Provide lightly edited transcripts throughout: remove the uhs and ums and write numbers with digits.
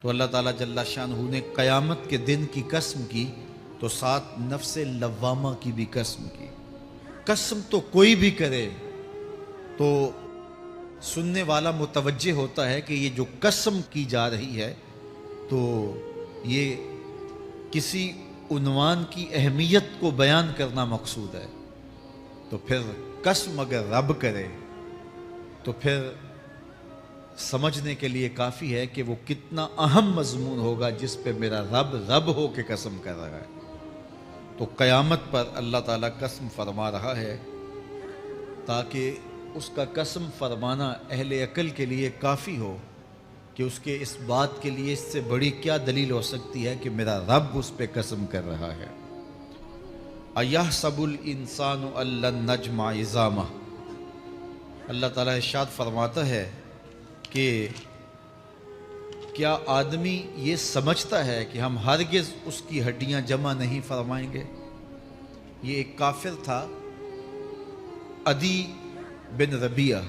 تو اللہ تعالیٰ جل شانہ نے قیامت کے دن کی قسم کی تو ساتھ نفس لوامہ کی بھی قسم کی۔ قسم تو کوئی بھی کرے تو سننے والا متوجہ ہوتا ہے کہ یہ جو قسم کی جا رہی ہے تو یہ کسی عنوان کی اہمیت کو بیان کرنا مقصود ہے۔ تو پھر قسم اگر رب کرے تو پھر سمجھنے کے لیے کافی ہے کہ وہ کتنا اہم مضمون ہوگا جس پہ میرا رب ہو کے قسم کر رہا ہے۔ تو قیامت پر اللہ تعالیٰ قسم فرما رہا ہے تاکہ اس کا قسم فرمانا اہل عقل کے لیے کافی ہو کہ اس کے اس بات کے لیے اس سے بڑی کیا دلیل ہو سکتی ہے کہ میرا رب اس پہ قسم کر رہا ہے۔ اَيَحْسَبُ الْإِنسَانُ أَن لَّن نَّجْمَعَ عِظَامَهُ، اللہ تعالیٰ ارشاد فرماتا ہے کہ کیا آدمی یہ سمجھتا ہے کہ ہم ہرگز اس کی ہڈیاں جمع نہیں فرمائیں گے۔ یہ ایک کافر تھا عدی بن ربیعہ،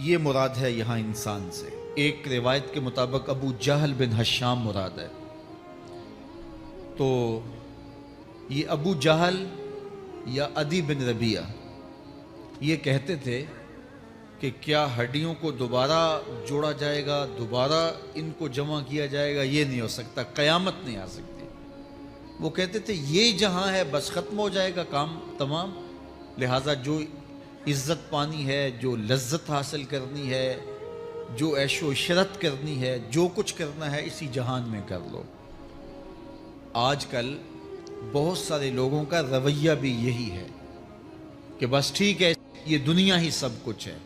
یہ مراد ہے یہاں انسان سے۔ ایک روایت کے مطابق ابو جہل بن ہشام مراد ہے۔ تو یہ ابو جہل یا عدی بن ربیعہ یہ کہتے تھے کہ کیا ہڈیوں کو دوبارہ جوڑا جائے گا، دوبارہ ان کو جمع کیا جائے گا، یہ نہیں ہو سکتا، قیامت نہیں آ سکتی۔ وہ کہتے تھے یہ جہاں ہے بس ختم ہو جائے گا کام تمام، لہٰذا جو عزت پانی ہے، جو لذت حاصل کرنی ہے، جو عیش و عشرت کرنی ہے، جو کچھ کرنا ہے اسی جہان میں کر لو۔ آج کل بہت سارے لوگوں کا رویہ بھی یہی ہے کہ بس ٹھیک ہے یہ دنیا ہی سب کچھ ہے،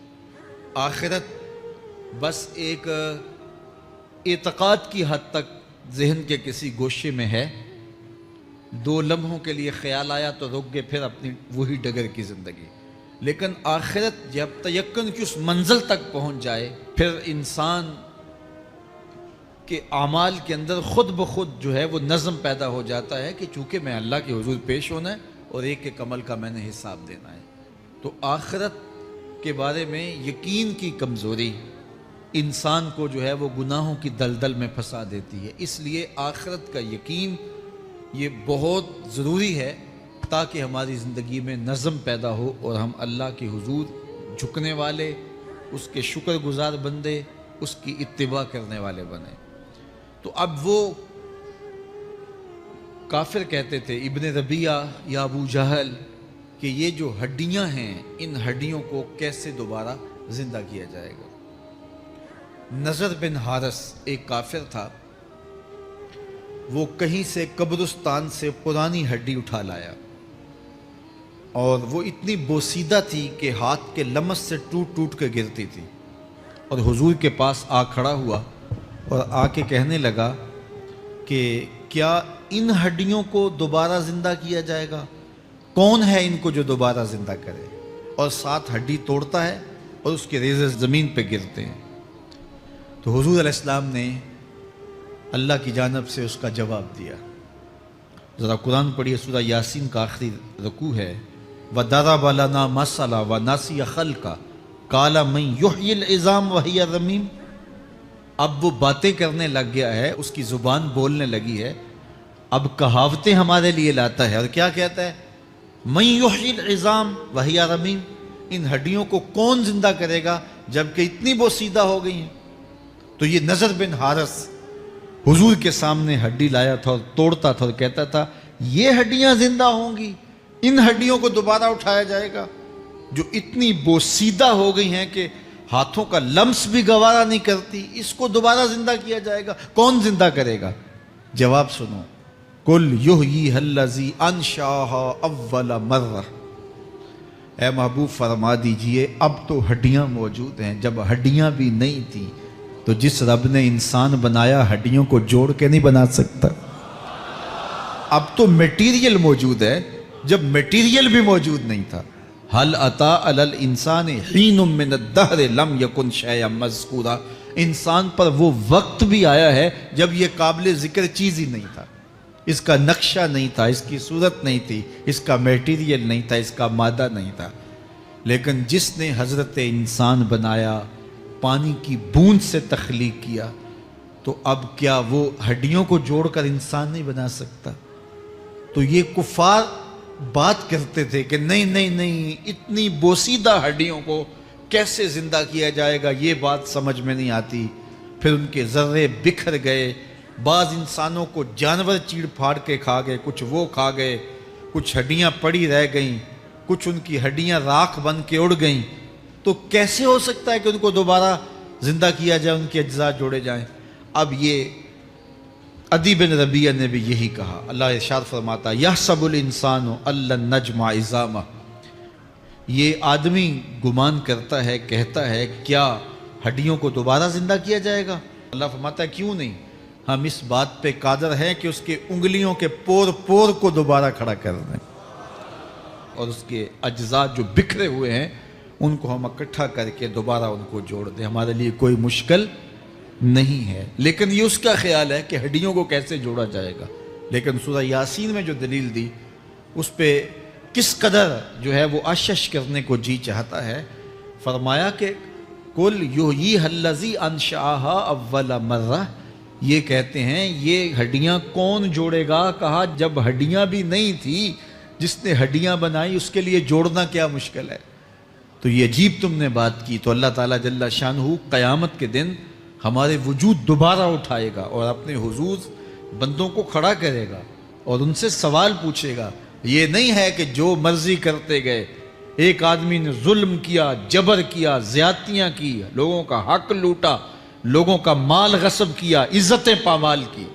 آخرت بس ایک اعتقاد کی حد تک ذہن کے کسی گوشے میں ہے، 2 لمحوں کے لیے خیال آیا تو رک گئے، پھر اپنی وہی ڈگر کی زندگی۔ لیکن آخرت جب تیقن کی اس منزل تک پہنچ جائے پھر انسان کے اعمال کے اندر خود بخود جو ہے وہ نظم پیدا ہو جاتا ہے کہ چونکہ میں اللہ کے حضور پیش ہونا ہے اور ایک ایک عمل کا میں نے حساب دینا ہے۔ تو آخرت کے بارے میں یقین کی کمزوری انسان کو جو ہے وہ گناہوں کی دلدل میں پھنسا دیتی ہے۔ اس لیے آخرت کا یقین یہ بہت ضروری ہے تاکہ ہماری زندگی میں نظم پیدا ہو اور ہم اللہ کے حضور جھکنے والے، اس کے شکر گزار بندے، اس کی اتباع کرنے والے بنیں۔ تو اب وہ کافر کہتے تھے ابن ربیعہ یا ابو جہل کہ یہ جو ہڈیاں ہیں ان ہڈیوں کو کیسے دوبارہ زندہ کیا جائے گا۔ نضر بن حارث ایک کافر تھا، وہ کہیں سے قبرستان سے پرانی ہڈی اٹھا لایا اور وہ اتنی بوسیدہ تھی کہ ہاتھ کے لمس سے ٹوٹ ٹوٹ کے گرتی تھی، اور حضور کے پاس آ کھڑا ہوا اور آ کے کہنے لگا کہ کیا ان ہڈیوں کو دوبارہ زندہ کیا جائے گا؟ کون ہے ان کو جو دوبارہ زندہ کرے؟ اور ساتھ ہڈی توڑتا ہے اور اس کے ریزے زمین پہ گرتے ہیں۔ تو حضور علیہ السلام نے اللہ کی جانب سے اس کا جواب دیا۔ ذرا قرآن پڑھیے، سورہ یاسین کا آخری رکوع ہے، وَضَرَبَ لَنَا مَثَلًا وَنَسِیَ خَلْقَهُ قَالَ مَن يُحْیِی الْعِظَامَ وَهِیَ رَمِیمٌ۔ اب وہ باتیں کرنے لگ گیا ہے، اس کی زبان بولنے لگی ہے، اب کہاوتیں ہمارے لیے لاتا ہے، اور کیا کہتا ہے؟ مَن يُحْیِی الْعِظَامَ وَهِیَ رَمِیمٌ، ان ہڈیوں کو کون زندہ کرے گا جبکہ اتنی بوسیدہ ہو گئی ہیں۔ تو یہ نضر بن حارث حضور کے سامنے ہڈی لایا تھا اور توڑتا تھا اور کہتا تھا یہ ہڈیاں زندہ ہوں گی، ان ہڈیوں کو دوبارہ اٹھایا جائے گا جو اتنی بوسیدہ ہو گئی ہیں کہ ہاتھوں کا لمس بھی گوارا نہیں کرتی، اس کو دوبارہ زندہ کیا جائے گا، کون زندہ کرے گا؟ جواب سنو، قُلْ يُحْيِيهَا الَّذِي أَنشَأَهَا أَوَّلَ مَرَّةٍ، اے محبوب فرما دیجئے اب تو ہڈیاں موجود ہیں، جب ہڈیاں بھی نہیں تھیں تو جس رب نے انسان بنایا ہڈیوں کو جوڑ کے نہیں بنا سکتا۔ اب تو میٹیریل موجود ہے جب میٹیریل بھی موجود نہیں تھا۔ هل أتى على الإنسان حين من الدهر لم يكن شيئا مذكورا، انسان پر وہ وقت بھی آیا ہے جب یہ قابل ذکر چیز ہی نہیں تھا، اس کا نقشہ نہیں تھا، اس کی صورت نہیں تھی، اس کا میٹیریل نہیں تھا، اس کا مادہ نہیں تھا، لیکن جس نے حضرت انسان بنایا پانی کی بوند سے تخلیق کیا، تو اب کیا وہ ہڈیوں کو جوڑ کر انسان نہیں بنا سکتا؟ تو یہ کفار بات کرتے تھے کہ نہیں نہیں نہیں، اتنی بوسیدہ ہڈیوں کو کیسے زندہ کیا جائے گا، یہ بات سمجھ میں نہیں آتی۔ پھر ان کے ذرے بکھر گئے، بعض انسانوں کو جانور چیڑ پھاڑ کے کھا گئے، کچھ وہ کھا گئے، کچھ ہڈیاں پڑی رہ گئیں، کچھ ان کی ہڈیاں راکھ بن کے اڑ گئیں۔ تو کیسے ہو سکتا ہے کہ ان کو دوبارہ زندہ کیا جائے، ان کے اجزاء جوڑے جائیں؟ اب یہ عدی بن ربیعہ نے بھی یہی کہا۔ اللہ ارشاد فرماتا یحسب الانسان ان لن نجمع عظامہ، یہ آدمی گمان کرتا ہے، کہتا ہے کیا ہڈیوں کو دوبارہ زندہ کیا جائے گا؟ اللہ فرماتا ہے کیوں نہیں، ہم اس بات پہ قادر ہیں کہ اس کے انگلیوں کے پور پور کو دوبارہ کھڑا کر دیں، اور اس کے اجزاء جو بکھرے ہوئے ہیں ان کو ہم اکٹھا کر کے دوبارہ ان کو جوڑ دیں۔ ہمارے لیے کوئی مشکل نہیں ہے، لیکن یہ اس کا خیال ہے کہ ہڈیوں کو کیسے جوڑا جائے گا۔ لیکن سورہ یاسین میں جو دلیل دی اس پہ کس قدر جو ہے وہ اشش کرنے کو جی چاہتا ہے۔ فرمایا کہ قل یحییھا الذی انشأھا اول مرہ، یہ کہتے ہیں یہ ہڈیاں کون جوڑے گا؟ کہا جب ہڈیاں بھی نہیں تھی، جس نے ہڈیاں بنائی اس کے لیے جوڑنا کیا مشکل ہے؟ تو یہ عجیب تم نے بات کی۔ تو اللہ تعالیٰ جل شانہ قیامت کے دن ہمارے وجود دوبارہ اٹھائے گا اور اپنے حضور بندوں کو کھڑا کرے گا اور ان سے سوال پوچھے گا۔ یہ نہیں ہے کہ جو مرضی کرتے گئے، ایک آدمی نے ظلم کیا، جبر کیا، زیادتیاں کی، لوگوں کا حق لوٹا، لوگوں کا مال غصب کیا، عزتیں پامال کی،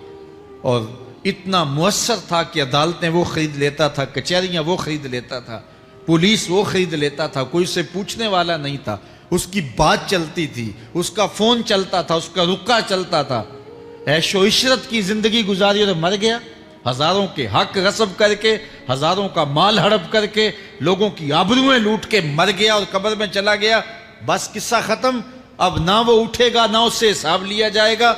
اور اتنا مؤثر تھا کہ عدالتیں وہ خرید لیتا تھا، کچہریاں وہ خرید لیتا تھا، پولیس وہ خرید لیتا تھا، کوئی سے پوچھنے والا نہیں تھا، اس کی بات چلتی تھی، اس کا فون چلتا تھا، اس کا رکا چلتا تھا، عیش و عشرت کی زندگی گزاری اور مر گیا، ہزاروں کے حق غصب کر کے، ہزاروں کا مال ہڑپ کر کے، لوگوں کی آبروئیں لوٹ کے مر گیا اور قبر میں چلا گیا، بس قصہ ختم۔ اب نہ وہ اٹھے گا نہ اس سے حساب لیا جائے گا،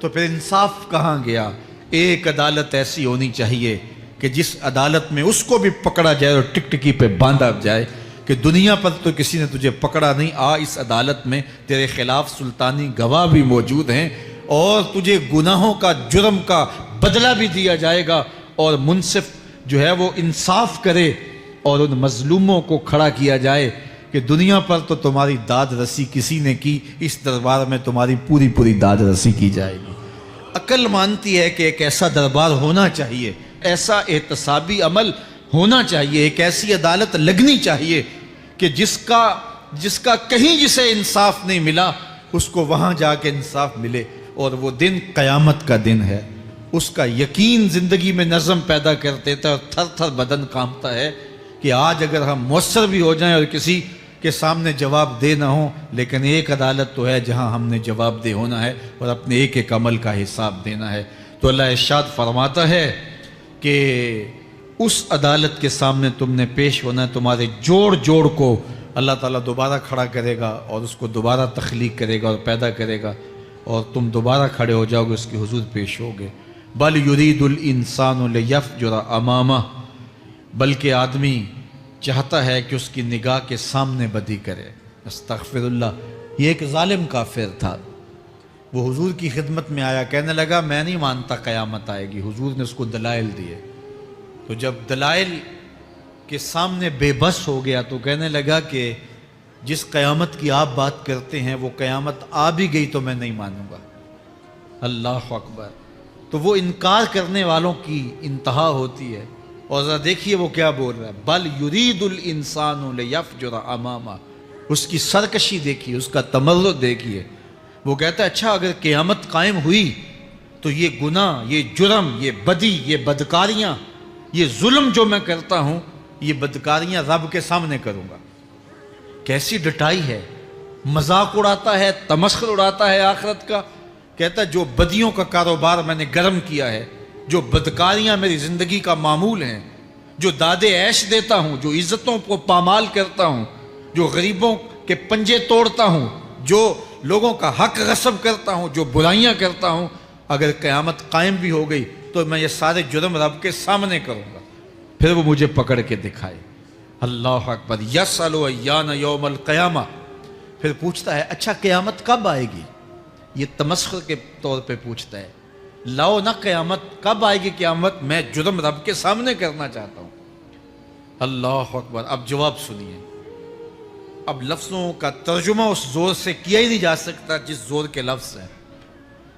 تو پھر انصاف کہاں گیا؟ ایک عدالت ایسی ہونی چاہیے کہ جس عدالت میں اس کو بھی پکڑا جائے اور ٹکٹکی پہ باندھا جائے کہ دنیا پر تو کسی نے تجھے پکڑا نہیں، آ اس عدالت میں تیرے خلاف سلطانی گواہ بھی موجود ہیں اور تجھے گناہوں کا، جرم کا بدلہ بھی دیا جائے گا، اور منصف جو ہے وہ انصاف کرے اور ان مظلوموں کو کھڑا کیا جائے کہ دنیا پر تو تمہاری داد رسی کسی نے کی، اس دربار میں تمہاری پوری پوری داد رسی کی جائے گی۔ عقل مانتی ہے کہ ایک ایسا دربار ہونا چاہیے، ایسا احتسابی عمل ہونا چاہیے، ایک ایسی عدالت لگنی چاہیے کہ جس کا کہیں جسے انصاف نہیں ملا اس کو وہاں جا کے انصاف ملے، اور وہ دن قیامت کا دن ہے۔ اس کا یقین زندگی میں نظم پیدا کر دیتا ہے اور تھر تھر بدن کانپتا ہے کہ آج اگر ہم مؤثر بھی ہو جائیں اور کسی کے سامنے جواب دہ نہ ہوں، لیکن ایک عدالت تو ہے جہاں ہم نے جواب دہ ہونا ہے اور اپنے ایک ایک عمل کا حساب دینا ہے۔ تو اللہ ارشاد فرماتا ہے کہ اس عدالت کے سامنے تم نے پیش ہونا ہے، تمہارے جوڑ جوڑ کو اللہ تعالیٰ دوبارہ کھڑا کرے گا اور اس کو دوبارہ تخلیق کرے گا اور پیدا کرے گا، اور تم دوبارہ کھڑے ہو جاؤ گے، اس کے حضور پیش ہوگے۔ بل یرید الانسان لیفجر امامہ، بلکہ آدمی چاہتا ہے کہ اس کی نگاہ کے سامنے بدی کرے۔ استغفر اللہ۔ یہ ایک ظالم کافر تھا، وہ حضور کی خدمت میں آیا، کہنے لگا میں نہیں مانتا قیامت آئے گی۔ حضور نے اس کو دلائل دیے، تو جب دلائل کے سامنے بے بس ہو گیا تو کہنے لگا کہ جس قیامت کی آپ بات کرتے ہیں وہ قیامت آ بھی گئی تو میں نہیں مانوں گا۔ اللہ اکبر۔ تو وہ انکار کرنے والوں کی انتہا ہوتی ہے، اور ذرا دیکھیے وہ کیا بول رہا ہے، بل یرید الانسان لیفجر امامہ۔ اس کی سرکشی دیکھیے، اس کا تمرد دیکھیے۔ وہ کہتا ہے اچھا اگر قیامت قائم ہوئی تو یہ گناہ، یہ جرم، یہ بدی، یہ بدکاریاں، یہ ظلم جو میں کرتا ہوں، یہ بدکاریاں رب کے سامنے کروں گا۔ کیسی ڈٹائی ہے، مذاق اڑاتا ہے، تمسخر اڑاتا ہے آخرت کا۔ کہتا ہے جو بدیوں کا کاروبار میں نے گرم کیا ہے، جو بدکاریاں میری زندگی کا معمول ہیں، جو دادے عیش دیتا ہوں، جو عزتوں کو پامال کرتا ہوں، جو غریبوں کے پنجے توڑتا ہوں، جو لوگوں کا حق غصب کرتا ہوں، جو برائیاں کرتا ہوں، اگر قیامت قائم بھی ہو گئی تو میں یہ سارے جرم رب کے سامنے کروں گا، پھر وہ مجھے پکڑ کے دکھائے۔ اللہ اکبر۔ یسأل ایان یوم القیامہ، پھر پوچھتا ہے اچھا قیامت کب آئے گی؟ یہ تمسخر کے طور پہ پوچھتا ہے، لاؤ نہ قیامت کب آئے گی قیامت، میں جرم رب کے سامنے کرنا چاہتا ہوں۔ اللہ اکبر۔ اب جواب سنیے، اب لفظوں کا ترجمہ اس زور سے کیا ہی نہیں جا سکتا جس زور کے لفظ ہیں۔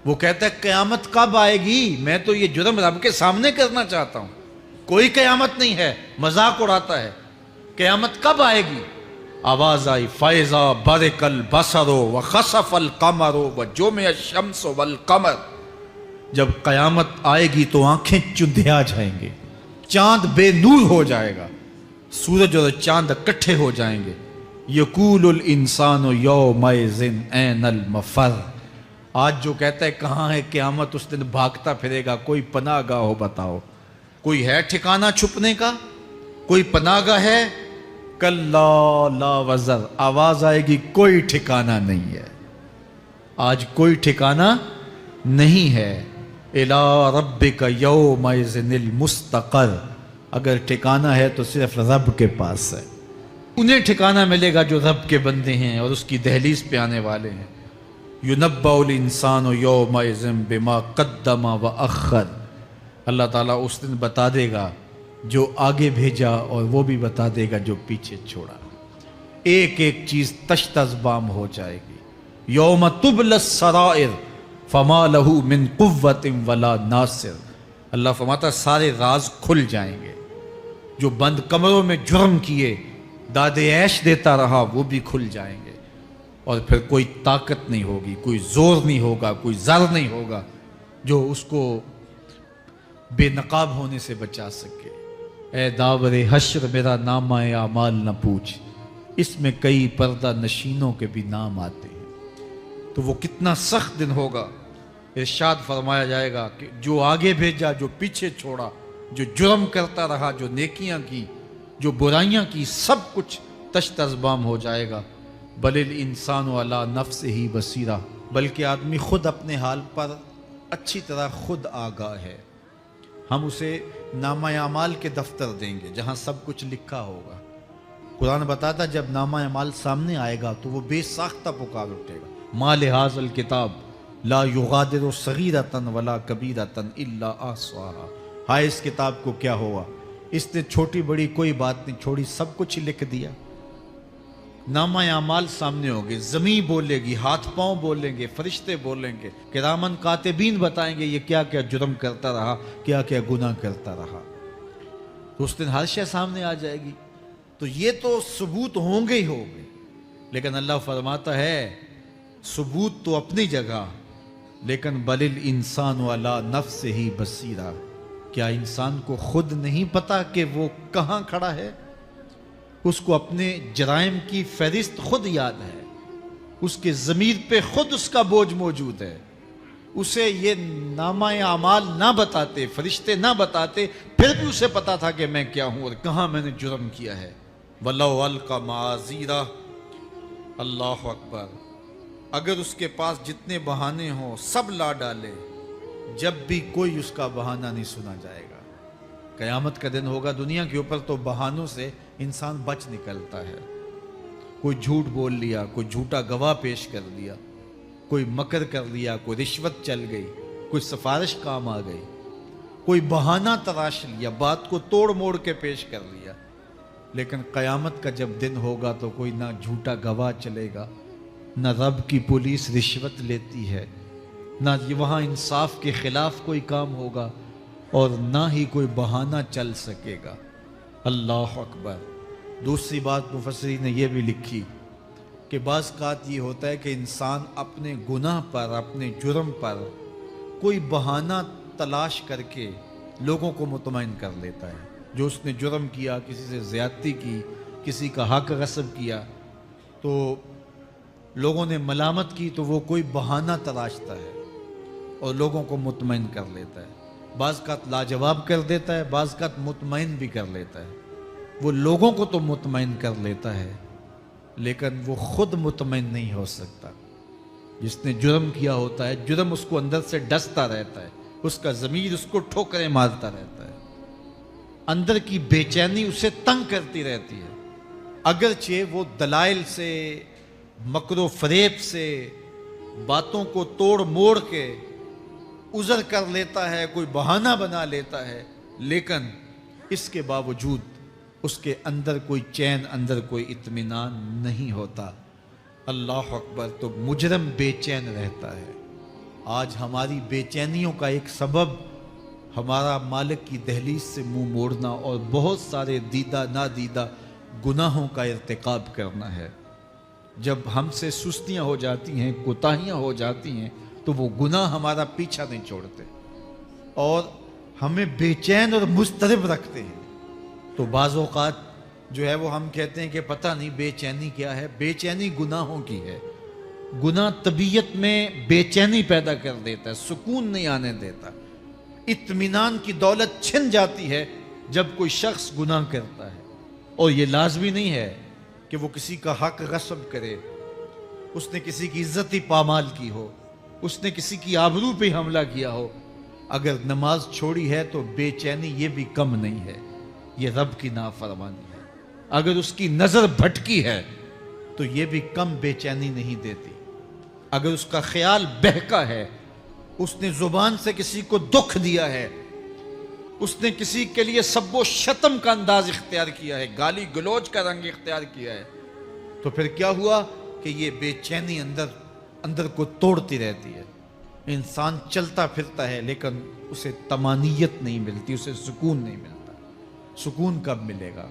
وہ کہتا ہے قیامت کب آئے گی، میں تو یہ جرم رب کے سامنے کرنا چاہتا ہوں، کوئی قیامت نہیں ہے، مذاق اڑاتا ہے، قیامت کب آئے گی؟ آواز آئی فَإِذَا بَرِقَ الْبَصَرُ وَخَسَفَ الْقَمَرُ وَجُمِعَ الشَّمْسُ وَالْقَمَرُ۔ جب قیامت آئے گی تو آنکھیں چندھیا جائیں گے، چاند بے نور ہو جائے گا، سورج اور چاند اکٹھے ہو جائیں گے۔ یقول الانسان یومئذ این المفر۔ آج جو کہتا ہے کہاں ہے قیامت، اس دن بھاگتا پھرے گا، کوئی پناہ گاہ ہو بتاؤ، کوئی ہے ٹھکانہ چھپنے کا، کوئی پناہ گاہ ہے؟ کلا لا وزر، آواز آئے گی کوئی ٹھکانہ نہیں ہے، آج کوئی ٹھکانہ نہیں ہے۔ الی ربک یومئذ المستقر، اگر ٹھکانہ ہے تو صرف رب کے پاس ہے، انہیں ٹھکانہ ملے گا جو رب کے بندے ہیں اور اس کی دہلیز پہ آنے والے ہیں۔ یُنَبَّأُ الْإِنسَانُ یومئذ بما قدم وأخر، اللہ تعالیٰ اس دن بتا دے گا جو آگے بھیجا اور وہ بھی بتا دے گا جو پیچھے چھوڑا، ایک ایک چیز تشت ازبام ہو جائے گی۔ یوم تبلی السرائر فما لہ من قوت ولا ناصر، اللہ فرماتا سارے راز کھل جائیں گے، جو بند کمروں میں جرم کیے داد عیش دیتا رہا وہ بھی کھل جائیں گے، اور پھر کوئی طاقت نہیں ہوگی، کوئی زور نہیں ہوگا، کوئی زر نہیں ہوگا جو اس کو بے نقاب ہونے سے بچا سکے۔ اے داور حشر میرا نامہ اعمال نہ پوچھ، اس میں کئی پردہ نشینوں کے بھی نام آتے ہیں۔ تو وہ کتنا سخت دن ہوگا، ارشاد فرمایا جائے گا کہ جو آگے بھیجا، جو پیچھے چھوڑا، جو جرم کرتا رہا، جو نیکیاں کی، جو برائیاں کی، سب کچھ تشت ازبام ہو جائے گا۔ بل الانسان علی نفسہ بصیرہ، بلکہ آدمی خود اپنے حال پر اچھی طرح خود آگاہ ہے۔ ہم اسے نامہ اعمال کے دفتر دیں گے جہاں سب کچھ لکھا ہوگا۔ قرآن بتاتا جب نامہ اعمال سامنے آئے گا تو وہ بے ساختہ پکار اٹھے گا، ما لہذا الکتاب لا یغادر صغیرۃ ولا کبیرۃ الا احصاھا، ہائے اس کتاب کو کیا ہوا، اس نے چھوٹی بڑی کوئی بات نہیں چھوڑی، سب کچھ لکھ دیا۔ نامہ اعمال سامنے ہوگے، زمین بولے گی، ہاتھ پاؤں بولیں گے، فرشتے بولیں گے، کرامن کاتبین بتائیں گے یہ کیا کیا جرم کرتا رہا، کیا کیا گناہ کرتا رہا۔ تو اس دن ہر شے سامنے آ جائے گی، تو یہ تو ثبوت ہوں گے ہی ہوں گے، لیکن اللہ فرماتا ہے ثبوت تو اپنی جگہ، لیکن بل الانسان علی نفسہ بصیرہ، کیا انسان کو خود نہیں پتا کہ وہ کہاں کھڑا ہے؟ اس کو اپنے جرائم کی فہرست خود یاد ہے، اس کے ضمیر پہ خود اس کا بوجھ موجود ہے، اسے یہ نامہ اعمال نہ بتاتے، فرشتے نہ بتاتے، پھر بھی اسے پتا تھا کہ میں کیا ہوں اور کہاں میں نے جرم کیا ہے۔ وَلَوْ أَلْقَى مَعَاذِيرَهُ، اللہ اکبر، اگر اس کے پاس جتنے بہانے ہوں سب لا ڈالے، جب بھی کوئی اس کا بہانہ نہیں سنا جائے گا۔ قیامت کا دن ہوگا، دنیا کے اوپر تو بہانوں سے انسان بچ نکلتا ہے، کوئی جھوٹ بول لیا، کوئی جھوٹا گواہ پیش کر دیا، کوئی مکر کر لیا، کوئی رشوت چل گئی، کوئی سفارش کام آ گئی، کوئی بہانہ تراش لیا، بات کو توڑ موڑ کے پیش کر لیا۔ لیکن قیامت کا جب دن ہوگا تو کوئی نہ جھوٹا گواہ چلے گا، نہ رب کی پولیس رشوت لیتی ہے، نہ وہاں انصاف کے خلاف کوئی کام ہوگا، اور نہ ہی کوئی بہانہ چل سکے گا۔ اللہ اکبر۔ دوسری بات مفسرین نے یہ بھی لکھی کہ بعض اوقات یہ ہوتا ہے کہ انسان اپنے گناہ پر، اپنے جرم پر کوئی بہانہ تلاش کر کے لوگوں کو مطمئن کر لیتا ہے۔ جو اس نے جرم کیا، کسی سے زیادتی کی، کسی کا حق غصب کیا، تو لوگوں نے ملامت کی تو وہ کوئی بہانہ تلاشتا ہے اور لوگوں کو مطمئن کر لیتا ہے۔ بعض اوقات لاجواب کر دیتا ہے، بعض اوقات مطمئن بھی کر لیتا ہے۔ وہ لوگوں کو تو مطمئن کر لیتا ہے لیکن وہ خود مطمئن نہیں ہو سکتا۔ جس نے جرم کیا ہوتا ہے، جرم اس کو اندر سے ڈستا رہتا ہے، اس کا ضمیر اس کو ٹھوکریں مارتا رہتا ہے، اندر کی بے چینی اسے تنگ کرتی رہتی ہے، اگرچہ وہ دلائل سے، مکر و فریب سے باتوں کو توڑ موڑ کے عذر کر لیتا ہے، کوئی بہانہ بنا لیتا ہے، لیکن اس کے باوجود اس کے اندر کوئی چین، اندر کوئی اطمینان نہیں ہوتا۔ اللہ اکبر! تو مجرم بے چین رہتا ہے۔ آج ہماری بے چینیوں کا ایک سبب ہمارا مالک کی دہلیز سے منہ موڑنا اور بہت سارے دیدہ نادیدہ گناہوں کا ارتکاب کرنا ہے۔ جب ہم سے سستیاں ہو جاتی ہیں، کوتاہیاں ہو جاتی ہیں، تو وہ گناہ ہمارا پیچھا نہیں چھوڑتے اور ہمیں بے چین اور مضطرب رکھتے ہیں۔ تو بعض اوقات جو ہے وہ ہم کہتے ہیں کہ پتہ نہیں بے چینی کیا ہے۔ بے چینی گناہوں کی ہے۔ گناہ طبیعت میں بے چینی پیدا کر دیتا ہے، سکون نہیں آنے دیتا۔ اطمینان کی دولت چھن جاتی ہے جب کوئی شخص گناہ کرتا ہے، اور یہ لازمی نہیں ہے کہ وہ کسی کا حق غصب کرے، اس نے کسی کی عزت ہی پامال کی ہو، اس نے کسی کی آبرو پہ حملہ کیا ہو۔ اگر نماز چھوڑی ہے تو بے چینی یہ بھی کم نہیں ہے، یہ رب کی نافرمانی ہے۔ اگر اس کی نظر بھٹکی ہے تو یہ بھی کم بے چینی نہیں دیتی۔ اگر اس کا خیال بہکا ہے، اس نے زبان سے کسی کو دکھ دیا ہے، اس نے کسی کے لیے سب و شتم کا انداز اختیار کیا ہے، گالی گلوچ کا رنگ اختیار کیا ہے، تو پھر کیا ہوا کہ یہ بے چینی اندر کو توڑتی رہتی ہے۔ انسان چلتا پھرتا ہے لیکن اسے طمانیت نہیں ملتی، اسے سکون نہیں ملتا۔ سکون کب ملے گا؟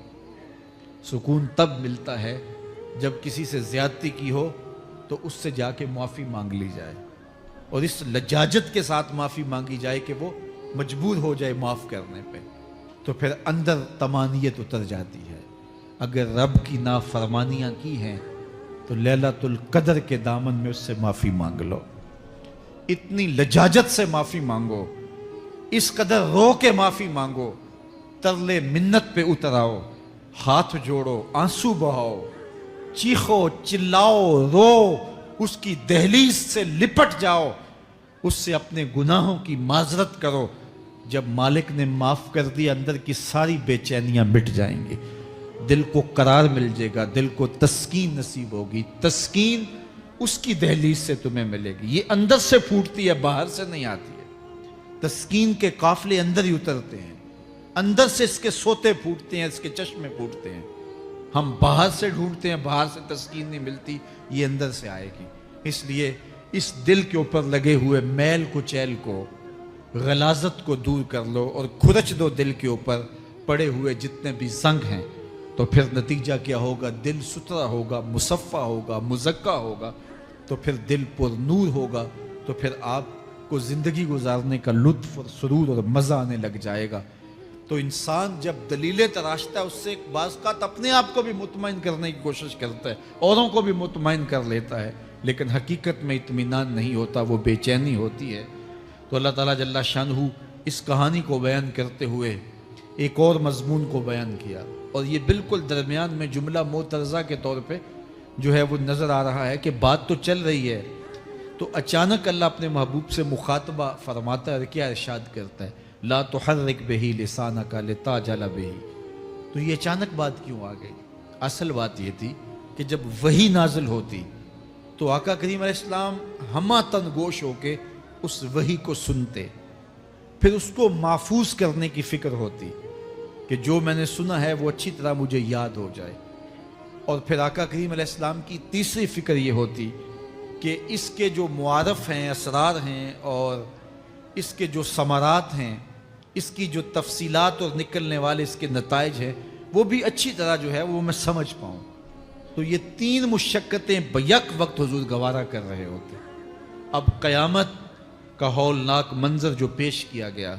سکون تب ملتا ہے جب کسی سے زیادتی کی ہو تو اس سے جا کے معافی مانگ لی جائے، اور اس لجاجت کے ساتھ معافی مانگی جائے کہ وہ مجبور ہو جائے معاف کرنے پہ، تو پھر اندر طمانیت اتر جاتی ہے۔ اگر رب کی نافرمانیاں کی ہیں تو لیلۃ القدر کے دامن میں اس سے معافی مانگ لو، اتنی لجاجت سے معافی مانگو، اس قدر رو کے معافی مانگو، ترلے منت پہ اتر آؤ، ہاتھ جوڑو، آنسو بہاؤ، چیخو، چلاؤ، رو، اس کی دہلیز سے لپٹ جاؤ، اس سے اپنے گناہوں کی معذرت کرو۔ جب مالک نے معاف کر دیا، اندر کی ساری بے چینیاں مٹ جائیں گی، دل کو قرار مل جائے گا، دل کو تسکین نصیب ہوگی۔ تسکین اس کی دہلیز سے تمہیں ملے گی، یہ اندر سے پھوٹتی ہے، باہر سے نہیں آتی ہے۔ تسکین کے قافلے اندر ہی اترتے ہیں، اندر سے اس کے سوتے پھوٹتے ہیں، اس کے چشمے پھوٹتے ہیں۔ ہم باہر سے ڈھونڈتے ہیں، باہر سے تسکین نہیں ملتی، یہ اندر سے آئے گی۔ اس لیے اس دل کے اوپر لگے ہوئے میل کچیل کو، غلاظت کو دور کر لو اور کھرچ دو دل کے اوپر پڑے ہوئے جتنے بھی زنگ ہیں، تو پھر نتیجہ کیا ہوگا؟ دل ستھرا ہوگا، مصفا ہوگا، مزکا ہوگا، تو پھر دل پر نور ہوگا، تو پھر آپ کو زندگی گزارنے کا لطف اور سرور اور مزہ آنے لگ جائے گا۔ تو انسان جب دلیلیں تراشتا ہے، اس سے ایک بعض اوقات اپنے آپ کو بھی مطمئن کرنے کی کوشش کرتا ہے، اوروں کو بھی مطمئن کر لیتا ہے، لیکن حقیقت میں اطمینان نہیں ہوتا، وہ بے چینی ہوتی ہے۔ تو اللہ تعالیٰ جل شانہ اس کہانی کو بیان کرتے ہوئے ایک اور مضمون کو بیان کیا، اور یہ بالکل درمیان میں جملہ معترضہ کے طور پہ جو ہے وہ نظر آ رہا ہے کہ بات تو چل رہی ہے، تو اچانک اللہ اپنے محبوب سے مخاطبہ فرماتا ہے اور کیا ارشاد کرتا ہے؟ لا تحرک بہ لسانک لتعجل بہ۔ تو یہ اچانک بات کیوں آ گئی؟ اصل بات یہ تھی کہ جب وحی نازل ہوتی تو آقا کریم علیہ السلام ہمہ تن گوش ہو کے اس وحی کو سنتے، پھر اس کو محفوظ کرنے کی فکر ہوتی کہ جو میں نے سنا ہے وہ اچھی طرح مجھے یاد ہو جائے، اور پھر آقا کریم علیہ السلام کی تیسری فکر یہ ہوتی کہ اس کے جو معارف ہیں، اسرار ہیں، اور اس کے جو ثمرات ہیں، اس کی جو تفصیلات اور نکلنے والے اس کے نتائج ہیں، وہ بھی اچھی طرح جو ہے وہ میں سمجھ پاؤں۔ تو یہ تین مشقتیں بیک وقت حضور گوارا کر رہے ہوتے۔ اب قیامت کا ہولناک منظر جو پیش کیا گیا،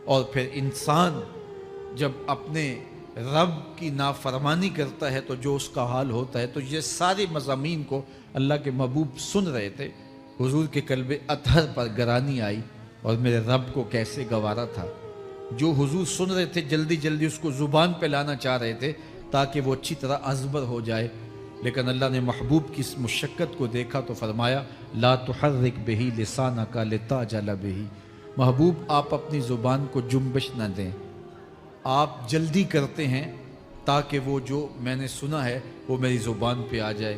اور پھر انسان جب اپنے رب کی نافرمانی کرتا ہے تو جو اس کا حال ہوتا ہے، تو یہ سارے مضامین کو اللہ کے محبوب سن رہے تھے۔ حضور کے قلب اطہر پر گرانی آئی، اور میرے رب کو کیسے گوارا تھا۔ جو حضور سن رہے تھے جلدی جلدی اس کو زبان پہ لانا چاہ رہے تھے تاکہ وہ اچھی طرح ازبر ہو جائے، لیکن اللہ نے محبوب کی اس مشقت کو دیکھا تو فرمایا لا تحرک بہ لسانک لتعجل بہ۔ محبوب آپ اپنی زبان کو جنبش نہ دیں، آپ جلدی کرتے ہیں تاکہ وہ جو میں نے سنا ہے وہ میری زبان پہ آ جائے،